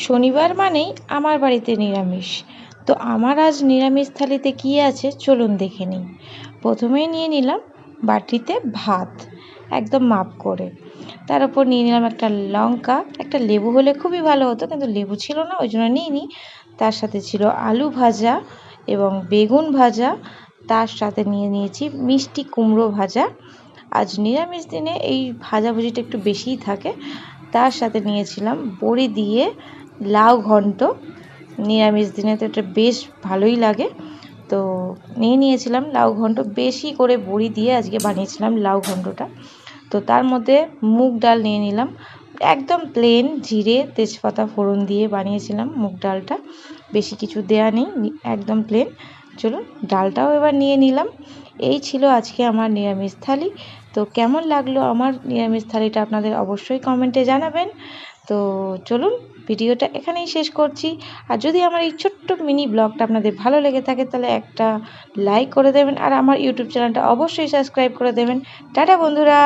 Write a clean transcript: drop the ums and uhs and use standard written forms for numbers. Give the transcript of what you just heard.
শনিবার মানেই আমার বাড়িতে নিরামিষ। তো আমার আজ নিরামিষ থালিতে কী আছে চলুন দেখে নিই। প্রথমেই নিয়ে নিলাম বাটিতে ভাত, একদম মাপ করে। তার উপর নিয়ে নিলাম একটা লঙ্কা, একটা লেবু হলে খুবই ভালো হতো, কিন্তু লেবু ছিল না, ওই জন্য নিইনি। তার সাথে ছিল আলু ভাজা এবং বেগুন ভাজা। তার সাথে নিয়ে নিয়েছি মিষ্টি কুমড়ো ভাজা। আজ নিরামিষ দিনে এই ভাজাভুজিটা একটু বেশিই থাকে। তার সাথে নিয়েছিলাম বড়ি দিয়ে লাউ ঘন্ট। নিরামিষ দিনে তো এটা বেশ ভালোই লাগে। তো নিয়েছিলাম লাউ ঘন্ট, বেশি করে বড়ি দিয়ে আজকে বানিয়েছিলাম লাউ ঘন্টটা। তো তার মধ্যে মুগ ডাল নিয়ে নিলাম, একদম প্লেন জিরে তেজপাতা ফোড়ন দিয়ে বানিয়েছিলাম মুগ ডালটা, বেশি কিছু দেয়া নেই, একদম প্লেন। চলুন ডালটাও এবার নিয়ে নিলাম। এই ছিল আজকে আমার নিরামিষ থালি। তো কেমন লাগলো আমার নিরামিষ থালিটা আপনাদের অবশ্যই কমেন্টে জানাবেন। তো চলুন ভিডিওটা এখানেই শেষ করছি। আর যদি আমার এই ছোট্ট মিনি ব্লগটা আপনাদের ভালো লেগে থাকে তাহলে একটা লাইক করে দেবেন, আর আমার ইউটিউব চ্যানেলটা অবশ্যই সাবস্ক্রাইব করে দেবেন। টাটা বন্ধুরা।